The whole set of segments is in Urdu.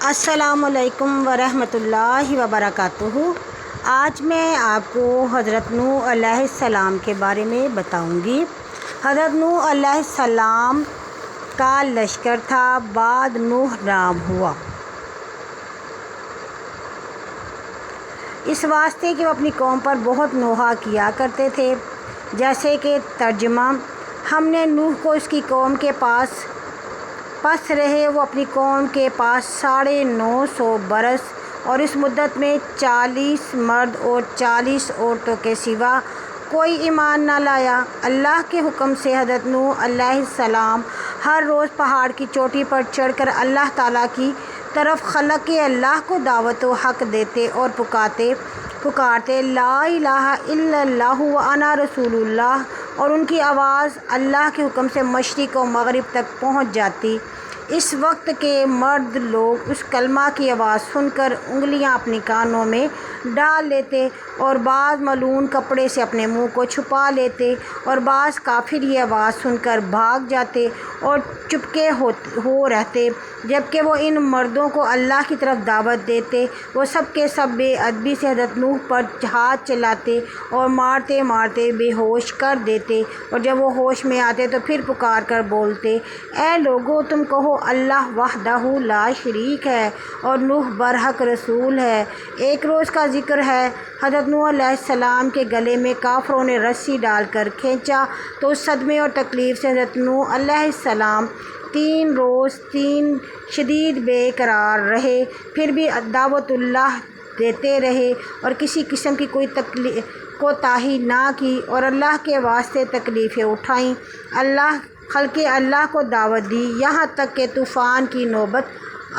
السلام علیکم ورحمۃ اللہ وبرکاتہ۔ آج میں آپ کو حضرت نوح علیہ السلام کے بارے میں بتاؤں گی۔ حضرت نوح علیہ السلام کا لشکر تھا، بعد نوح نام ہوا، اس واسطے کہ وہ اپنی قوم پر بہت نوحہ کیا کرتے تھے۔ جیسے کہ ترجمہ: ہم نے نوح کو اس کی قوم کے پس رہے، وہ اپنی قوم کے پاس 950 برس، اور اس مدت میں 40 مرد اور 40 عورتوں کے سوا کوئی ایمان نہ لایا۔ اللہ کے حکم سے حضرت نوح علیہ السلام ہر روز پہاڑ کی چوٹی پر چڑھ کر اللہ تعالیٰ کی طرف خلق اللہ کو دعوت و حق دیتے اور پکارتے لا الہ الا اللہ وانا رسول اللہ، اور ان کی آواز اللہ کے حکم سے مشرق و مغرب تک پہنچ جاتی۔ اس وقت کے مرد لوگ اس کلمہ کی آواز سن کر انگلیاں اپنی کانوں میں ڈال لیتے، اور بعض ملعون کپڑے سے اپنے منہ کو چھپا لیتے، اور بعض کافر یہ آواز سن کر بھاگ جاتے اور چپکے ہو رہتے۔ جبکہ وہ ان مردوں کو اللہ کی طرف دعوت دیتے، وہ سب کے سب بے ادبی سے حضرت نوح پر ہاتھ چلاتے اور مارتے مارتے بے ہوش کر دیتے، اور جب وہ ہوش میں آتے تو پھر پکار کر بولتے: اے لوگو، تم کہو اللہ وحدہ لا شریک ہے اور نوح برحق رسول ہے۔ ایک روز کا ذکر ہے، حضرت نوح علیہ السلام کے گلے میں کافروں نے رسی ڈال کر کھینچا تو اس صدمے اور تکلیف سے حضرت نوح علیہ السلام 3 روز شدید بے قرار رہے، پھر بھی دعوت اللہ دیتے رہے اور کسی قسم کی کوئی کوتاہی نہ کی، اور اللہ کے واسطے تکلیفیں اٹھائیں، خلق اللہ کو دعوت دی، یہاں تک کہ طوفان کی نوبت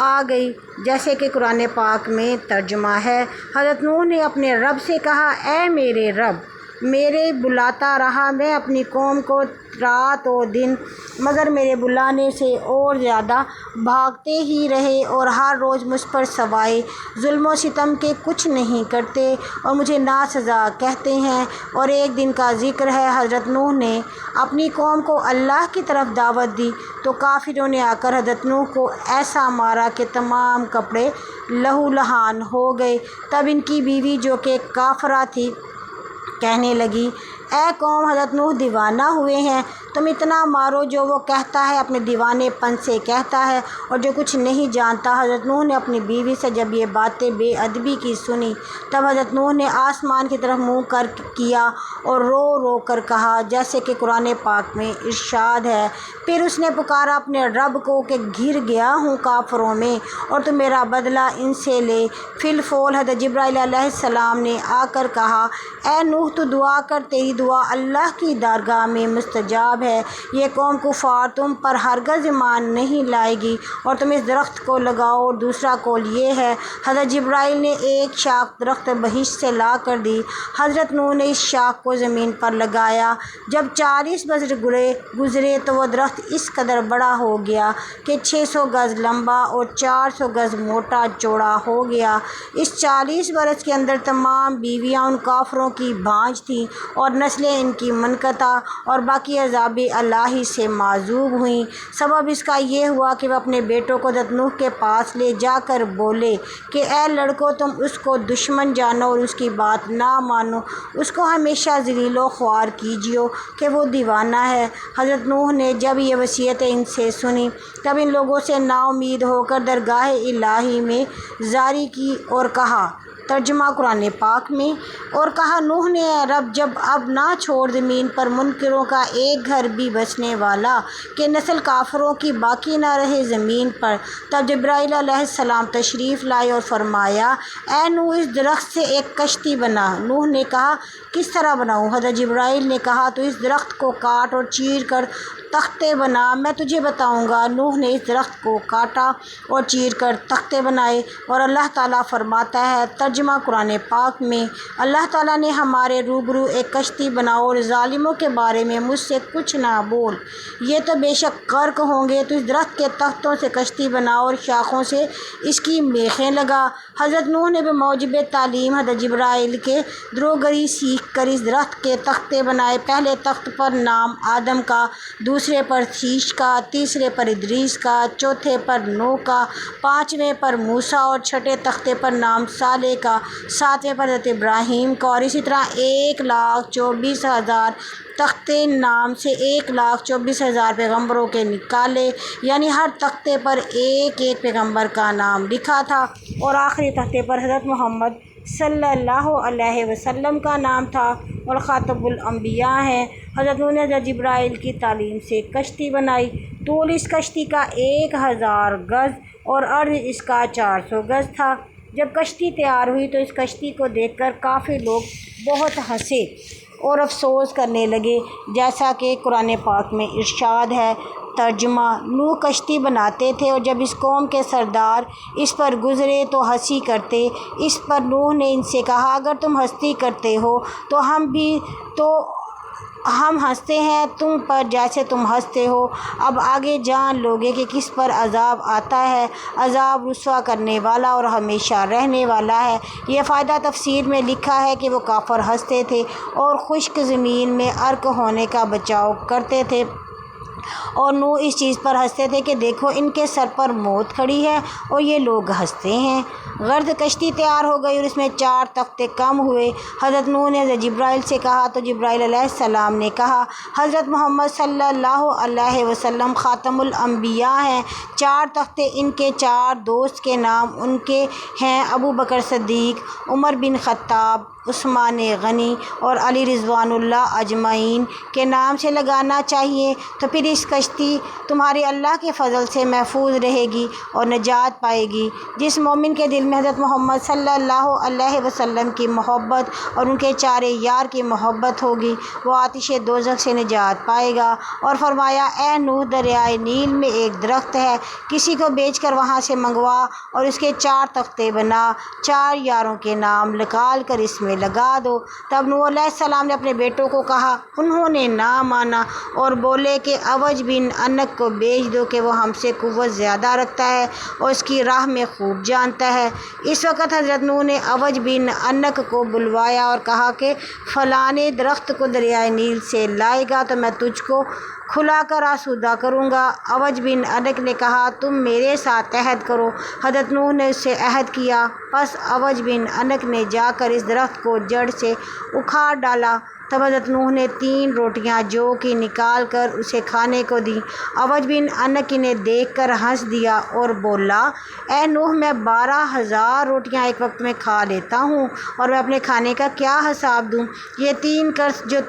آ گئی۔ جیسے کہ قرآن پاک میں ترجمہ ہے، حضرت نوح نے اپنے رب سے کہا: اے میرے رب، میرے بلاتا رہا میں اپنی قوم کو رات و دن، مگر میرے بلانے سے اور زیادہ بھاگتے ہی رہے، اور ہر روز مجھ پر سوائے ظلم و ستم کے کچھ نہیں کرتے اور مجھے ناسزا کہتے ہیں۔ اور ایک دن کا ذکر ہے، حضرت نوح نے اپنی قوم کو اللہ کی طرف دعوت دی تو کافروں نے آ کر حضرت نوح کو ایسا مارا کہ تمام کپڑے لہو لہان ہو گئے۔ تب ان کی بیوی جو کہ کافرہ تھی کہنے لگی: اے قوم، حضرت نوح دیوانہ ہوئے ہیں، تم اتنا مارو جو وہ کہتا ہے اپنے دیوانے پن سے کہتا ہے اور جو کچھ نہیں جانتا۔ حضرت نوح نے اپنی بیوی سے جب یہ باتیں بے ادبی کی سنی، تب حضرت نوح نے آسمان کی طرف منہ کیا اور رو رو کر کہا، جیسے کہ قرآن پاک میں ارشاد ہے: پھر اس نے پکارا اپنے رب کو کہ گھر گیا ہوں کافروں میں، اور تو میرا بدلہ ان سے لے۔ فی الفور حضرت جبرائیل علیہ السلام نے آ کر کہا: اے نوح، تو دعا کر، تیری دعا اللہ کی درگاہ میں مستجاب ہے، یہ قوم کفار تم پر ہرگز ایمان نہیں لائے گی، اور تم اس درخت کو لگاؤ۔ اور دوسرا قول یہ ہے، حضرت جبرائیل نے ایک شاخ درخت بہشت سے لا کر دی، حضرت نوح نے اس شاخ کو زمین پر لگایا، جب 40 برس گزرے تو وہ درخت اس قدر بڑا ہو گیا کہ 600 گز لمبا اور 400 گز موٹا چوڑا ہو گیا۔ اس 40 برس کے اندر تمام بیویاں ان کافروں کی بھانج تھیں، اور نسلیں ان کی منقطع اور باقی عذاب الہی سے معذوب ہوئیں۔ سبب اس کا یہ ہوا کہ وہ اپنے بیٹوں کو حضرت نوح کے پاس لے جا کر بولے کہ اے لڑکو، تم اس کو دشمن جانو اور اس کی بات نہ مانو، اس کو ہمیشہ ذلیل و خوار کیجیو کہ وہ دیوانہ ہے۔ حضرت نوح نے جب یہ وصیتیں ان سے سنی، تب ان لوگوں سے نا امید ہو کر درگاہ الہی میں زاری کی اور کہا۔ ترجمہ قرآن پاک میں: اور کہا نوح نے: اے رب، جب اب نہ چھوڑ زمین پر منکروں کا ایک گھر بھی بچنے والا کہ نسل کافروں کی باقی نہ رہے زمین پر۔ تب جبرائیل علیہ السلام تشریف لائے اور فرمایا: اے نوح، اس درخت سے ایک کشتی بنا۔ نوح نے کہا: کس طرح بناؤں؟ حضرت جبرائیل نے کہا: تو اس درخت کو کاٹ اور چیر کر تختے بنا، میں تجھے بتاؤں گا۔ نوح نے اس درخت کو کاٹا اور چیر کر تختے بنائے، اور اللہ تعالیٰ فرماتا ہے: ترجمہ قرآن پاک میں اللہ تعالیٰ نے ہمارے روبرو ایک کشتی بناؤ اور ظالموں کے بارے میں مجھ سے کچھ نہ بول، یہ تو بے شک غرق ہوں گے، تو اس درخت کے تختوں سے کشتی بناؤ اور شاخوں سے اس کی میخیں لگا۔ حضرت نوح نے بموجب تعلیم حضرت جبرائیل کے دروگری سیکھ کر اس درخت کے تختے بنائے۔ پہلے تخت پر نام آدم کا، دوسرے پر شیش کا، تیسرے پر ادریس کا، چوتھے پر نوح کا، پانچویں پر موسیٰ اور چھٹے تختے پر نام صالح کا، ساتویں پر حضرت ابراہیم کا، اور اسی طرح 1,24,000 تختے نام سے 1,24,000 پیغمبروں کے نکالے، یعنی ہر تختے پر ایک ایک پیغمبر کا نام لکھا تھا، اور آخری تختے پر حضرت محمد صلی اللہ علیہ وسلم کا نام تھا، اور خاتم الانبیاء ہیں۔ حضرت نوح نے حضرت جبرائیل کی تعلیم سے کشتی بنائی۔ طول اس کشتی کا 1,000 گز اور عرض اس کا 400 گز تھا۔ جب کشتی تیار ہوئی تو اس کشتی کو دیکھ کر کافی لوگ بہت ہنسے اور افسوس کرنے لگے، جیسا کہ قرآن پاک میں ارشاد ہے۔ ترجمہ: نوح کشتی بناتے تھے اور جب اس قوم کے سردار اس پر گزرے تو ہنسی کرتے۔ اس پر نوح نے ان سے کہا، اگر تم ہنسی کرتے ہو تو ہم ہنستے ہیں تم پر جیسے تم ہنستے ہو۔ اب آگے جان لوگے کہ کس پر عذاب آتا ہے، عذاب رسوا کرنے والا اور ہمیشہ رہنے والا ہے۔ یہ فائدہ تفسیر میں لکھا ہے کہ وہ کافر ہنستے تھے اور خشک زمین میں غرق ہونے کا بچاؤ کرتے تھے، اور نوح اس چیز پر ہنستے تھے کہ دیکھو ان کے سر پر موت کھڑی ہے اور یہ لوگ ہنستے ہیں۔ غرض کشتی تیار ہو گئی اور اس میں 4 تختے کم ہوئے۔ حضرت نوح نے حضرت جبرائیل سے کہا تو جبرائیل علیہ السلام نے کہا، حضرت محمد صلی اللہ علیہ وسلم خاتم الانبیاء ہیں۔ 4 تختے ان کے 4 دوست کے نام ان کے ہیں، ابو بکر صدیق، عمر بن خطاب، عثمان غنی اور علی رضوان اللہ اجمعین کے نام سے لگانا چاہیے، تو پھر اس کشتی تمہاری اللہ کے فضل سے محفوظ رہے گی اور نجات پائے گی۔ جس مومن کے دل میں حضرت محمد صلی اللہ علیہ وسلم کی محبت اور ان کے چارے یار کی محبت ہوگی وہ آتش دوزخ سے نجات پائے گا۔ اور فرمایا، اے نوح، دریائے نیل میں ایک درخت ہے، کسی کو بیچ کر وہاں سے منگوا اور اس کے 4 تختے بنا، 4 یاروں کے نام نکال کر اس میں لگا دو۔ تب نوح علیہ السلام نے اپنے بیٹوں کو کہا، انہوں نے نہ مانا اور بولے کہ عوج بن انق کو بیچ دو کہ وہ ہم سے قوت زیادہ رکھتا ہے اور اس کی راہ میں خوب جانتا ہے۔ اس وقت حضرت نوح نے عوج بن انق کو بلوایا اور کہا کہ فلانے درخت کو دریائے نیل سے لائے گا تو میں تجھ کو کھلا کر آسودہ کروں گا۔ عوج بن انق نے کہا، تم میرے ساتھ عہد کرو۔ حضرت نوح نے اس سے عہد کیا، پس عوج بن انق نے جا کر اس درخت کو جڑ سے اکھاڑ ڈالا۔ تب حضرت نوح نے 3 روٹیاں جو کی نکال کر اسے کھانے کو دیں۔ عوج بن انق انہیں دیکھ کر ہنس دیا اور بولا، اے نوح، میں 12,000 روٹیاں ایک وقت میں کھا لیتا ہوں اور میں اپنے کھانے کا کیا حساب دوں؟ یہ 3 قرض جو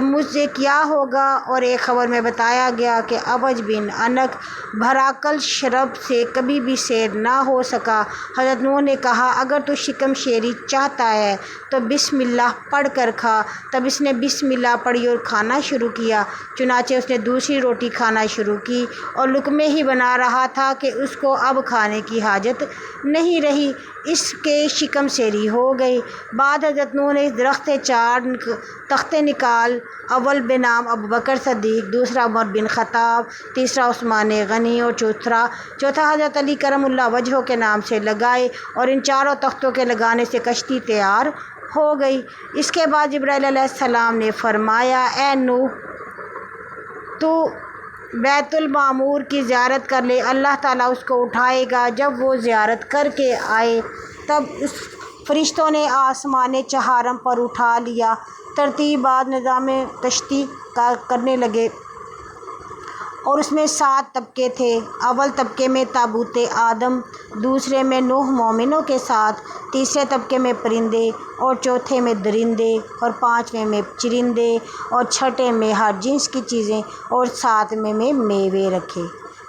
مجھ سے کیا ہوگا؟ اور ایک خبر میں بتایا گیا کہ عوج بن انق بھراکل شرب سے کبھی بھی سیر نہ ہو سکا۔ حضرت نوح نے کہا، اگر تو شکم شیری چاہتا ہے تو بسم اللہ پڑھ کر کھا۔ تب اس نے بسم اللہ پڑھی اور کھانا شروع کیا۔ چنانچہ اس نے دوسری روٹی کھانا شروع کی اور لقمے ہی بنا رہا تھا کہ اس کو اب کھانے کی حاجت نہیں رہی، اس کے شکم سیری ہو گئی۔ بعد حضرت نوح نے اس درخت سے 4 تختے نکال، اول بنام ابو بکر صدیق، دوسرا عمر بن خطاب، تیسرا عثمان غنی اور چوتھا حضرت علی کرم اللہ وجہہ کے نام سے لگائے، اور ان 4 تختوں کے لگانے سے کشتی تیار ہو گئی۔ اس کے بعد جبرائیل علیہ السلام نے فرمایا، اے نوح، تو بیت المعمور کی زیارت کر لے، اللہ تعالیٰ اس کو اٹھائے گا۔ جب وہ زیارت کر کے آئے تب اس فرشتوں نے آسمان چہارم پر اٹھا لیا۔ ترتیب بعد نظام کشتی کا کرنے لگے اور اس میں 7 طبقے تھے۔ اول طبقے میں تابوت آدم، دوسرے میں نوح مومنوں کے ساتھ، تیسرے طبقے میں پرندے اور چوتھے میں درندے اور 5ویں میں چرندے اور چھٹے میں ہر جنس کی چیزیں اور 7ویں میں میوے رکھے۔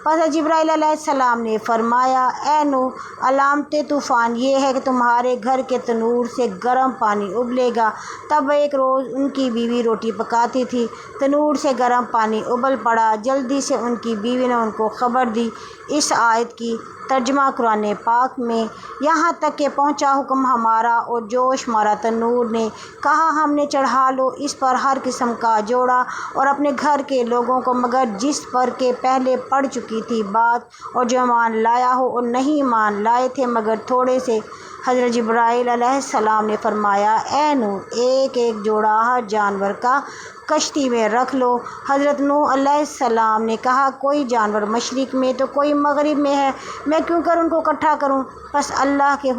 حضرت جبرائیل علیہ السلام نے فرمایا اے نوح علامت طوفان یہ ہے کہ تمہارے گھر کے تنور سے گرم پانی ابلے گا۔ تب ایک روز ان کی بیوی روٹی پکاتی تھی، تنور سے گرم پانی ابل پڑا، جلدی سے ان کی بیوی نے ان کو خبر دی۔ اس آیت کی ترجمہ قرآن پاک میں یہاں تک کہ پہنچا حکم ہمارا اور جوش مارا تنور نے، کہا ہم نے چڑھا لو اس پر ہر قسم کا جوڑا اور اپنے گھر کے لوگوں کو مگر جس پر کہ پہلے پڑ چکی تھی بات، اور جو ایمان لایا ہو اور نہیں ایمان لائے تھے مگر تھوڑے سے۔ حضرت جبرائیل علیہ السلام نے فرمایا اے نوح ایک ایک جوڑا ہر جانور کا کشتی میں رکھ لو۔ حضرت نوح علیہ السلام نے کہا کوئی جانور مشرق میں تو کوئی مغرب میں ہے، میں کیوں کر ان کو اکٹھا کروں؟ بس اللہ کے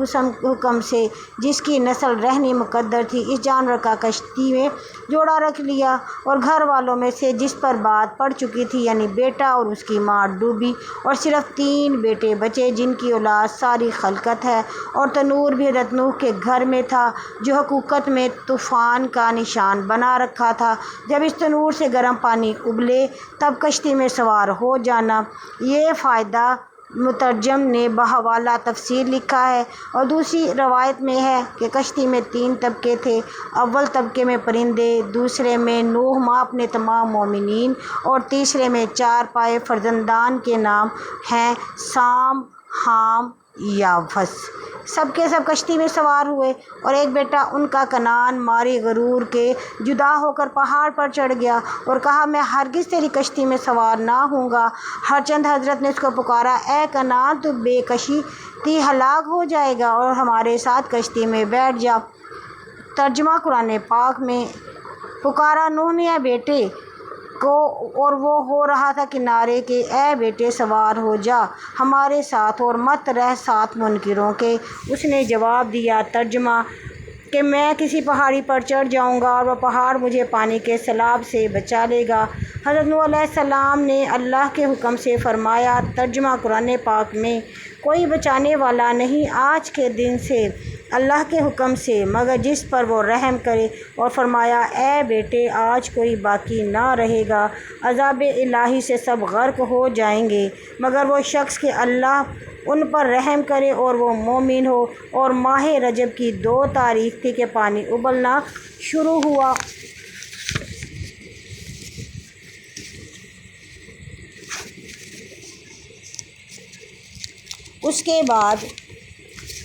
حکم سے جس کی نسل رہنی مقدر تھی اس جانور کا کشتی میں جوڑا رکھ لیا، اور گھر والوں میں سے جس پر بات پڑ چکی تھی یعنی بیٹا اور اس کی ماں ڈوبی، اور صرف 3 بیٹے بچے جن کی اولاد ساری خلقت ہے۔ اور تنور بھی حضرت نوح کے گھر میں تھا جو حقیقت میں طوفان کا نشان بنا رکھا تھا۔ جب اس تنور سے گرم پانی ابلے تب کشتی میں سوار ہو جانا۔ یہ فائدہ مترجم نے بحوالہ تفسیر لکھا ہے، اور دوسری روایت میں ہے کہ کشتی میں 3 طبقے تھے، اول طبقے میں پرندے، دوسرے میں نوح ماں اپنے تمام مومنین، اور تیسرے میں 4 پائے فرزندان کے نام ہیں سام، حام، یافس۔ سب کے سب کشتی میں سوار ہوئے، اور ایک بیٹا ان کا کنعان ماری غرور کے جدا ہو کر پہاڑ پر چڑھ گیا اور کہا میں ہرگز تیری کشتی میں سوار نہ ہوں گا، ہرچند حضرت نے اس کو پکارا اے کنعان تو بے کشتی ہلاک ہو جائے گا اور ہمارے ساتھ کشتی میں بیٹھ جا۔ ترجمہ قرآن پاک میں پکارا نوح نے اے بیٹے کو، اور وہ ہو رہا تھا کنارے کہ اے بیٹے سوار ہو جا ہمارے ساتھ اور مت رہ ساتھ منکروں کے۔ اس نے جواب دیا ترجمہ کہ میں کسی پہاڑی پر چڑھ جاؤں گا اور وہ پہاڑ مجھے پانی کے سیلاب سے بچا لے گا۔ حضرت نوح علیہ السلام نے اللہ کے حکم سے فرمایا ترجمہ قرآن پاک میں کوئی بچانے والا نہیں آج کے دن سے اللہ کے حکم سے مگر جس پر وہ رحم کرے، اور فرمایا اے بیٹے آج کوئی باقی نہ رہے گا، عذاب الہی سے سب غرق ہو جائیں گے مگر وہ شخص کہ اللہ ان پر رحم کرے اور وہ مومن ہو۔ اور ماہ رجب کی 2 تاریخ تھی کہ پانی ابلنا شروع ہوا۔ اس کے بعد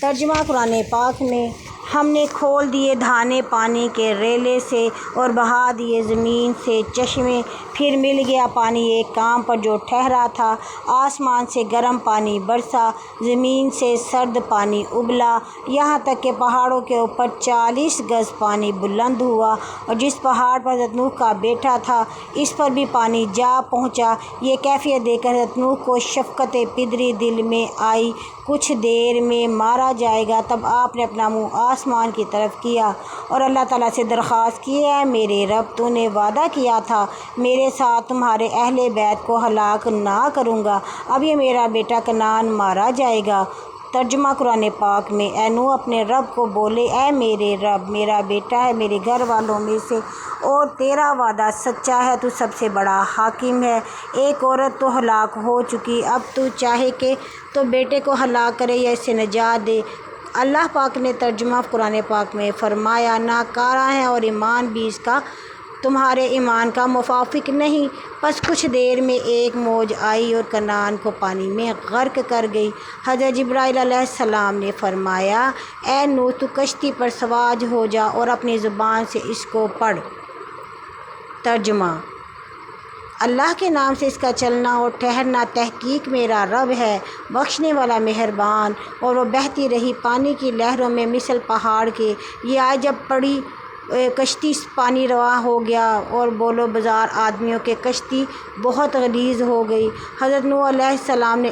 ترجمہ قرآن پاک میں ہم نے کھول دیے دھانے پانی کے ریلے سے اور بہا دیے زمین سے چشمے، پھر مل گیا پانی ایک کام پر جو ٹھہرا تھا، آسمان سے گرم پانی برسا، زمین سے سرد پانی ابلا، یہاں تک کہ پہاڑوں کے اوپر 40 گز پانی بلند ہوا، اور جس پہاڑ پر حضرت نوح کا بیٹا تھا اس پر بھی پانی جا پہنچا۔ یہ کیفیت دیکھ کر حضرت نوح کو شفقت پدری دل میں آئی، کچھ دیر میں مارا جائے گا۔ تب آپ نے اپنا منہ آسمان کی طرف کیا اور اللہ تعالیٰ سے درخواست کی اے میرے رب تو نے وعدہ کیا تھا میرے ساتھ تمہارے اہل بیت کو ہلاک نہ کروں گا، اب یہ میرا بیٹا کنعان مارا جائے گا۔ ترجمہ قرآن پاک میں اے نوح اپنے رب کو بولے اے میرے رب میرا بیٹا ہے میرے گھر والوں میں سے اور تیرا وعدہ سچا ہے، تو سب سے بڑا حاکم ہے۔ ایک عورت تو ہلاک ہو چکی، اب تو چاہے کہ تو بیٹے کو ہلاک کرے یا اسے نجات دے۔ اللہ پاک نے ترجمہ قرآن پاک میں فرمایا ناکارہ ہے اور ایمان بھی اس کا تمہارے ایمان کا موافق نہیں۔ پس کچھ دیر میں ایک موج آئی اور کنعان کو پانی میں غرق کر گئی۔ حضرت جبرائیل علیہ السلام نے فرمایا اے نوح تو کشتی پر سوار ہو جا اور اپنی زبان سے اس کو پڑھ۔ ترجمہ اللہ کے نام سے اس کا چلنا اور ٹھہرنا، تحقیق میرا رب ہے بخشنے والا مہربان۔ اور وہ بہتی رہی پانی کی لہروں میں مثل پہاڑ کے۔ یہ آئے جب پڑی کشتی پانی رواں ہو گیا اور بولو بازار آدمیوں کے کشتی بہت غلیظ ہو گئی۔ حضرت نوح علیہ السلام نے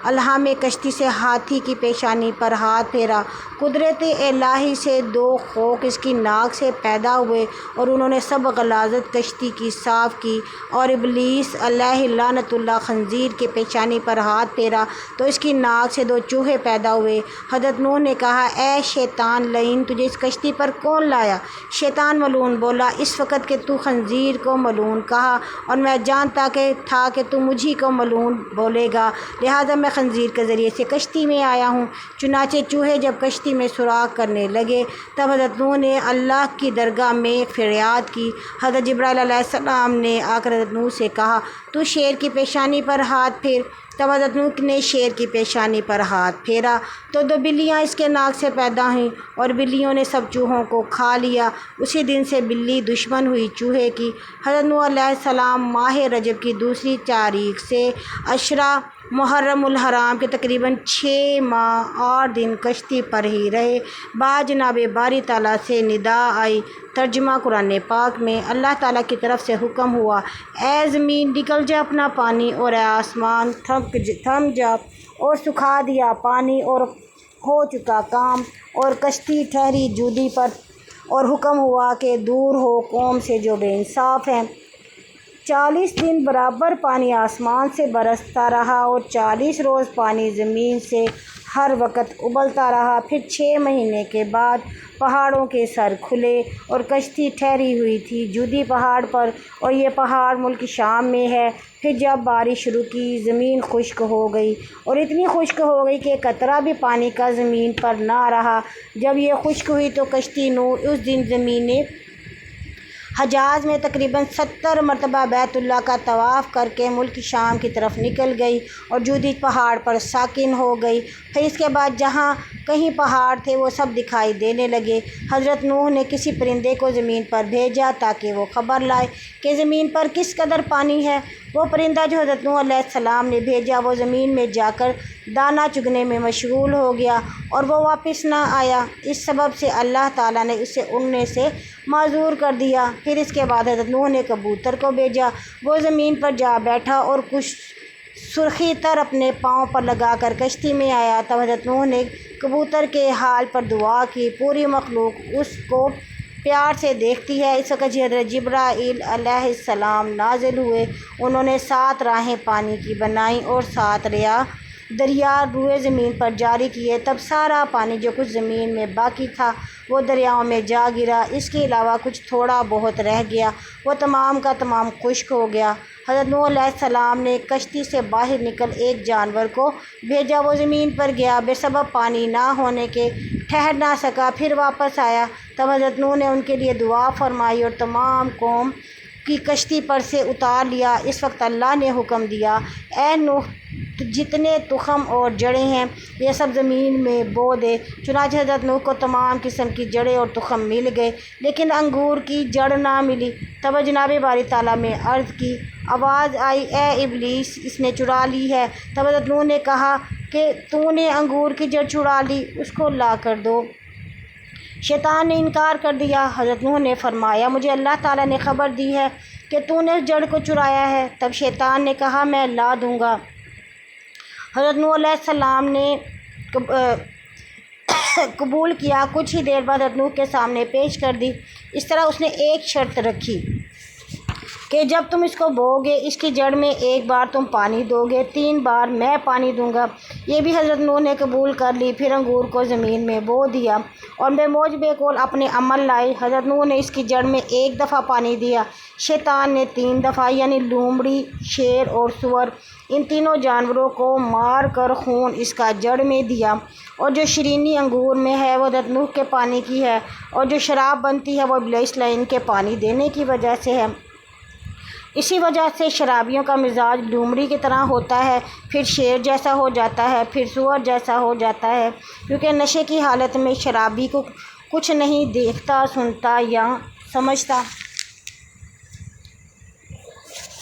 اللہ میں کشتی سے ہاتھی کی پیشانی پر ہاتھ پھیرا۔ قدرت الہی سے دو خوک اس کی ناک سے پیدا ہوئے اور انہوں نے سب غلاظت کشتی کی صاف کی، اور ابلیس علیہ لعنت اللہ خنزیر کی پیشانی پر ہاتھ پھیرا تو اس کی ناک سے دو چوہے پیدا ہوئے۔ حضرت نوح نے کہا، اے شیطان لعین، تجھے اس کشتی پر کون لایا؟ شیطان ملعون بولا، اس وقت کہ تو خنزیر کو ملعون کہا، اور میں جانتا تھا کہ تو مجھی کو ملعون بولے گا، لہٰذا میں خنزیر کے ذریعے سے کشتی میں آیا ہوں۔ چنانچہ چوہے جب کشتی میں سوراخ کرنے لگے تب حضرت نوح نے اللہ کی درگاہ میں فریاد کی۔ حضرت جبرائیل علیہ السلام نے آ کر حضرت نوح سے کہا، تو شیر کی پیشانی پر ہاتھ پھیر۔ تب حضرت نوح نے شیر کی پیشانی پر ہاتھ پھیرا تو دو بلیاں اس کے ناک سے پیدا ہوئیں، اور بلیوں نے سب چوہوں کو کھا لیا۔ اسی دن سے بلی دشمن ہوئی چوہے کی۔ حضرت نوح علیہ السلام ماہ رجب کی دوسری تاریخ سے عشرہ محرم الحرام کے تقریباً 6 ماہ 8 دن کشتی پر ہی رہے۔ بعد جناب باری تعالیٰ سے ندا آئی۔ ترجمہ قرآن پاک میں اللہ تعالیٰ کی طرف سے حکم ہوا، اے زمین نکل جا اپنا پانی، اور اے آسمان تھم جا، اور سکھا دیا پانی اور ہو چکا کام، اور کشتی ٹھہری جودی پر، اور حکم ہوا کہ دور ہو قوم سے جو بے انصاف ہیں۔ 40 دن برابر پانی آسمان سے برستا رہا، اور 40 روز پانی زمین سے ہر وقت ابلتا رہا۔ پھر 6 مہینے کے بعد پہاڑوں کے سر کھلے، اور کشتی ٹھہری ہوئی تھی جودی پہاڑ پر، اور یہ پہاڑ ملک شام میں ہے۔ پھر جب بارش شروع کی، زمین خشک ہو گئی، اور اتنی خشک ہو گئی کہ قطرہ بھی پانی کا زمین پر نہ رہا۔ جب یہ خشک ہوئی تو کشتی نوح اس دن زمین حجاز میں تقریباً 70 مرتبہ بیت اللہ کا طواف کر کے ملک شام کی طرف نکل گئی، اور جودی پہاڑ پر ساکن ہو گئی۔ پھر اس کے بعد جہاں کہیں پہاڑ تھے وہ سب دکھائی دینے لگے۔ حضرت نوح نے کسی پرندے کو زمین پر بھیجا تاکہ وہ خبر لائے کہ زمین پر کس قدر پانی ہے۔ وہ پرندہ جو حضرت نوح علیہ السلام نے بھیجا وہ زمین میں جا کر دانہ چگنے میں مشغول ہو گیا، اور وہ واپس نہ آیا۔ اس سبب سے اللہ تعالیٰ نے اسے اڑنے سے معذور کر دیا۔ پھر اس کے بعد حضرت نوح نے کبوتر کو بھیجا۔ وہ زمین پر جا بیٹھا اور کچھ سرخی تر اپنے پاؤں پر لگا کر کشتی میں آیا۔ تب حضرت نوح نے کبوتر کے حال پر دعا کی۔ پوری مخلوق اس کو پیار سے دیکھتی ہے۔ اس وقت حضرت جبرائیل علیہ السلام نازل ہوئے۔ انہوں نے 7 راہیں پانی کی بنائیں اور 7 دریا روئے زمین پر جاری کیے۔ تب سارا پانی جو کچھ زمین میں باقی تھا وہ دریاؤں میں جا گرا۔ اس کے علاوہ کچھ تھوڑا بہت رہ گیا، وہ تمام کا تمام خشک ہو گیا۔ حضرت نوح علیہ السلام نے کشتی سے باہر نکل ایک جانور کو بھیجا۔ وہ زمین پر گیا، بے سبب پانی نہ ہونے کے ٹھہر نہ سکا، پھر واپس آیا۔ تب حضرت نوح نے ان کے لیے دعا فرمائی اور تمام قوم کی کشتی پر سے اتار لیا۔ اس وقت اللہ نے حکم دیا، اے نوح، جتنے تخم اور جڑیں ہیں یہ سب زمین میں بو دے۔ چنانچہ حضرت نوح کو تمام قسم کی جڑیں اور تخم مل گئے، لیکن انگور کی جڑ نہ ملی۔ تب جناب باری تعالیٰ میں عرض کی آواز آئی، اے ابلیس، اس نے چرا لی ہے۔ تب حضرت نوح نے کہا کہ تو نے انگور کی جڑ چرا لی، اس کو لا کر دو۔ شیطان نے انکار کر دیا۔ حضرت نوح نے فرمایا، مجھے اللہ تعالیٰ نے خبر دی ہے کہ تو نے اس جڑ کو چرایا ہے۔ تب شیطان نے کہا، میں لا دوں گا۔ حضرت نوح علیہ السلام نے قبول کیا۔ کچھ ہی دیر بعد حضرت نوح کے سامنے پیش کر دی۔ اس طرح اس نے ایک شرط رکھی کہ جب تم اس کو بو گے، اس کی جڑ میں 1 بار تم پانی دو گے، 3 بار میں پانی دوں گا۔ یہ بھی حضرت نوح نے قبول کر لی۔ پھر انگور کو زمین میں بو دیا اور بے موج بے قول اپنے عمل لائے۔ حضرت نوح نے اس کی جڑ میں 1 دفعہ پانی دیا، شیطان نے 3 دفعہ، یعنی لومڑی، شیر اور سور، ان تینوں جانوروں کو مار کر خون اس کا جڑ میں دیا۔ اور جو شیرینی انگور میں ہے وہ حضرت نوح کے پانی کی ہے، اور جو شراب بنتی ہے وہ ابلیس لعین کے پانی دینے کی وجہ سے ہے۔ اسی وجہ سے شرابیوں کا مزاج لومڑی کی طرح ہوتا ہے، پھر شیر جیسا ہو جاتا ہے، پھر سور جیسا ہو جاتا ہے، کیونکہ نشے کی حالت میں شرابی کو کچھ نہیں دیکھتا، سنتا یا سمجھتا۔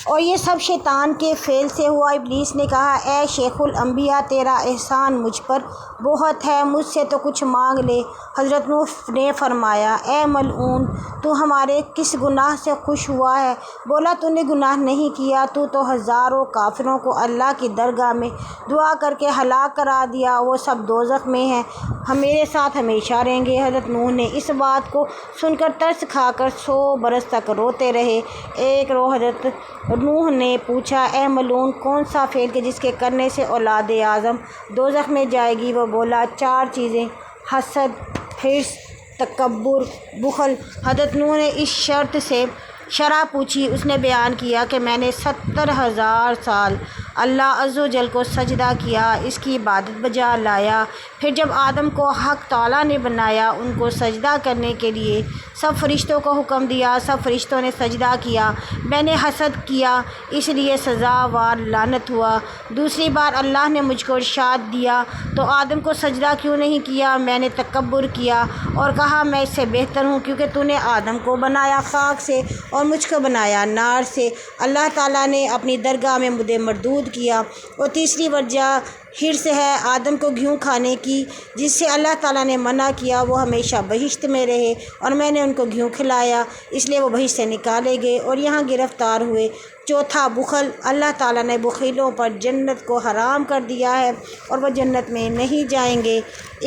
اور یہ سب شیطان کے فعل سے ہوا۔ ابلیس نے کہا، اے شیخ الانبیاء، تیرا احسان مجھ پر بہت ہے، مجھ سے تو کچھ مانگ لے۔ حضرت نوح نے فرمایا، اے ملعون، تو ہمارے کس گناہ سے خوش ہوا ہے؟ بولا، تو نے گناہ نہیں کیا، تو ہزاروں کافروں کو اللہ کی درگاہ میں دعا کر کے ہلاک کرا دیا، وہ سب دوزخ میں ہیں، ہم میرے ساتھ ہمیشہ رہیں گے۔ حضرت نوح نے اس بات کو سن کر ترس کھا کر 100 برس تک روتے رہے۔ ایک روز حضرت نوح نے پوچھا، اے ملعون، کون سا فعل کہ جس کے کرنے سے اولاد آدم دوزخ میں جائے گی؟ وہ بولا، 4 چیزیں: حسد، حرص، تکبر، بخل۔ حضرت نوح نے اس شرط سے شرح پوچھی۔ اس نے بیان کیا کہ میں نے 70,000 سال اللہ عز و جل کو سجدہ کیا، اس کی عبادت بجا لایا۔ پھر جب آدم کو حق تعالیٰ نے بنایا، ان کو سجدہ کرنے کے لیے سب فرشتوں کو حکم دیا، سب فرشتوں نے سجدہ کیا۔ میں نے حسد کیا، اس لیے سزاوار لعنت ہوا۔ دوسری بار اللہ نے مجھ کو ارشاد دیا، تو آدم کو سجدہ کیوں نہیں کیا؟ میں نے تکبر کیا اور کہا، میں اس سے بہتر ہوں، کیونکہ تو نے آدم کو بنایا خاک سے اور مجھ کو بنایا نار سے۔ اللہ تعالیٰ نے اپنی درگاہ میں مجھے مردود کیا۔ اور تیسری وجہ حرص ہے، آدم کو گھیو کھانے کی، جس سے اللہ تعالیٰ نے منع کیا، وہ ہمیشہ بہشت میں رہے، اور میں نے ان کو گھیو کھلایا، اس لیے وہ بہشت سے نکالے گئے اور یہاں گرفتار ہوئے۔ چوتھا بخل، اللہ تعالیٰ نے بخیلوں پر جنت کو حرام کر دیا ہے اور وہ جنت میں نہیں جائیں گے۔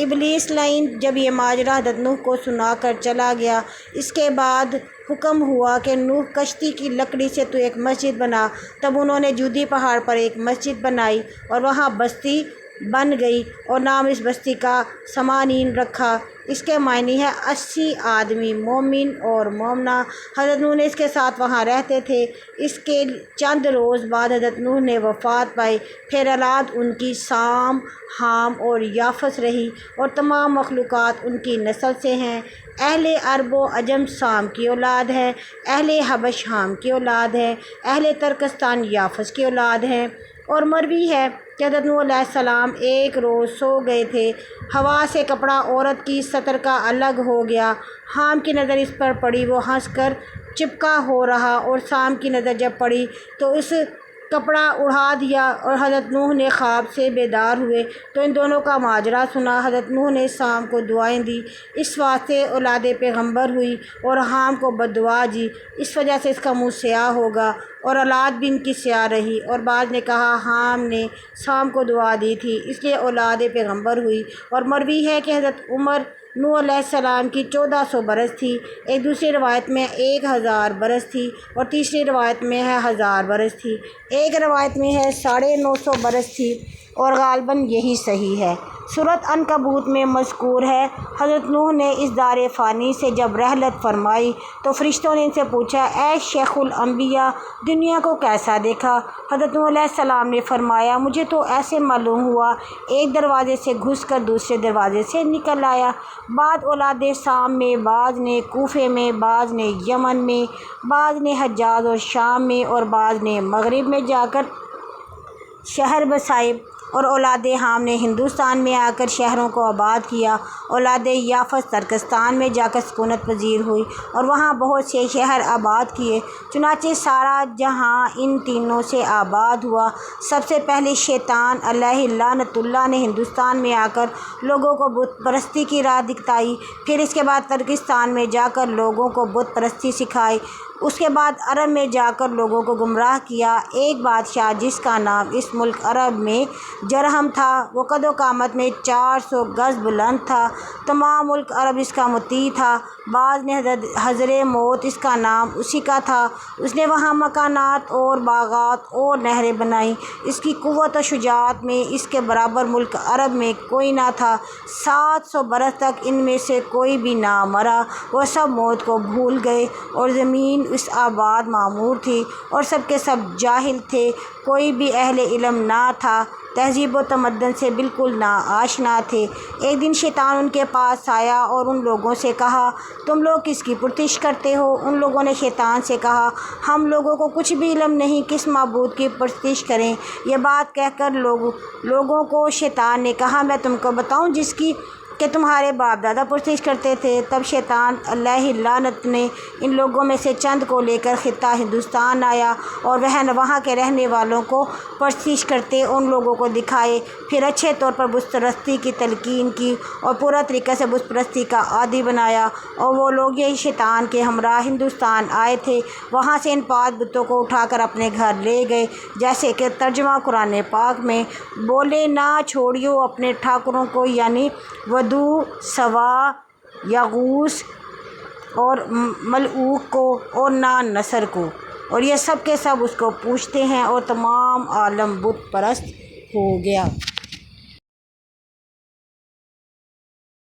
ابلیس لعین جب یہ ماجرا حضرت نوح کو سنا کر چلا گیا، اس کے بعد حکم ہوا کہ نوح، کشتی کی لکڑی سے تو ایک مسجد بنا۔ تب انہوں نے جودی پہاڑ پر ایک مسجد بنائی اور وہاں بستی بن گئی اور نام اس بستی کا سمانین رکھا۔ اس کے معنی ہے 80 آدمی مومن اور مومنہ۔ حضرت نوح نے اس کے ساتھ وہاں رہتے تھے۔ اس کے چند روز بعد حضرت نوح نے وفات پائی۔ پھر اولاد ان کی سام، حام اور یافس رہی، اور تمام مخلوقات ان کی نسل سے ہیں۔ اہل عرب و عجم سام کی اولاد ہے، اہل حبش حام کی اولاد ہے، اہل ترکستان یافس کی اولاد ہے۔ اور مروی ہے کہ حضرت نوح علیہ السلام ایک روز سو گئے تھے، ہوا سے کپڑا عورت کی سطر کا الگ ہو گیا۔ حام کی نظر اس پر پڑی، وہ ہنس کر چپکا ہو رہا، اور سام کی نظر جب پڑی تو اس کپڑا اڑا دیا، اور حضرت نوح نے خواب سے بیدار ہوئے تو ان دونوں کا ماجرا سنا۔ حضرت نوح نے سام کو دعائیں دی، اس واسطے اولاد پیغمبر ہوئی، اور حام کو بددعا دی، اس وجہ سے اس کا منہ سیاہ ہوگا، اور اولاد بھی ان کی سیاہ رہی۔ اور بعض نے کہا حام نے سام کو دعا دی تھی، اس لیے اولاد پیغمبر ہوئی۔ اور مروی ہے کہ حضرت عمر نوح علیہ السلام کی 1400 برس تھی، ایک دوسری روایت میں 1000 برس تھی، اور تیسری روایت میں ہے 1000 برس تھی، ایک روایت میں ہے 950 برس تھی، اور غالباً یہی صحیح ہے۔ سورۃ عنکبوت میں مذکور ہے، حضرت نوح نے اس دار فانی سے جب رحلت فرمائی تو فرشتوں نے ان سے پوچھا، اے شیخ الانبیاء، دنیا کو کیسا دیکھا؟ حضرت نوح علیہ السلام نے فرمایا، مجھے تو ایسے معلوم ہوا، ایک دروازے سے گھس کر دوسرے دروازے سے نکل آیا۔ بعض اولاد سام میں، بعض نے کوفے میں، بعض نے یمن میں، بعض نے حجاز اور شام میں، اور بعض نے مغرب میں جا کر شہر بسائے، اور اولاد حام نے ہندوستان میں آ کر شہروں کو آباد کیا۔ اولاد یافس ترکستان میں جا کر سکونت پذیر ہوئی اور وہاں بہت سے شہر آباد کیے۔ چنانچہ سارا جہاں ان تینوں سے آباد ہوا۔ سب سے پہلے شیطان علیہ لعنت اللہ نے ہندوستان میں آ کر لوگوں کو بت پرستی کی راہ دکھائی، پھر اس کے بعد ترکستان میں جا کر لوگوں کو بت پرستی سکھائی، اس کے بعد عرب میں جا کر لوگوں کو گمراہ کیا۔ ایک بادشاہ جس کا نام اس ملک عرب میں جرہم تھا، وہ قد و قامت میں 400 گز بلند تھا، تمام ملک عرب اس کا مطیع تھا۔ بعض نے حضر موت اس کا نام اسی کا تھا، اس نے وہاں مکانات اور باغات اور نہریں بنائیں، اس کی قوت و شجاعت میں اس کے برابر ملک عرب میں کوئی نہ تھا۔ 700 برس تک ان میں سے کوئی بھی نہ مرا، وہ سب موت کو بھول گئے، اور زمین اس آباد معمور تھی، اور سب کے سب جاہل تھے، کوئی بھی اہل علم نہ تھا، تہذیب و تمدن سے بالکل نا آشنا تھے۔ ایک دن شیطان ان کے پاس آیا اور ان لوگوں سے کہا، تم لوگ کس کی پرستش کرتے ہو؟ ان لوگوں نے شیطان سے کہا، ہم لوگوں کو کچھ بھی علم نہیں، کس معبود کی پرستش کریں؟ یہ بات کہہ کر لوگوں کو شیطان نے کہا، میں تم کو بتاؤں جس کی کہ تمہارے باپ دادا پرستش کرتے تھے۔ تب شیطان علیہ لعنت نے ان لوگوں میں سے چند کو لے کر خطہ ہندوستان آیا اور وہ وہاں کے رہنے والوں کو پرستش کرتے ان لوگوں کو دکھائے، پھر اچھے طور پر بت پرستی کی تلقین کی اور پورا طریقے سے بت پرستی کا عادی بنایا، اور وہ لوگ یہی شیطان کے ہمراہ ہندوستان آئے تھے، وہاں سے ان 5 بتوں کو اٹھا کر اپنے گھر لے گئے، جیسے کہ ترجمہ قرآن پاک میں بولے نہ چھوڑیو اپنے ٹھاکروں کو، یعنی ودو، سوا، یغوث اور ملعوق کو اور نصر کو، اور یہ سب کے سب اس کو پوچھتے ہیں اور تمام عالم بت پرست ہو گیا۔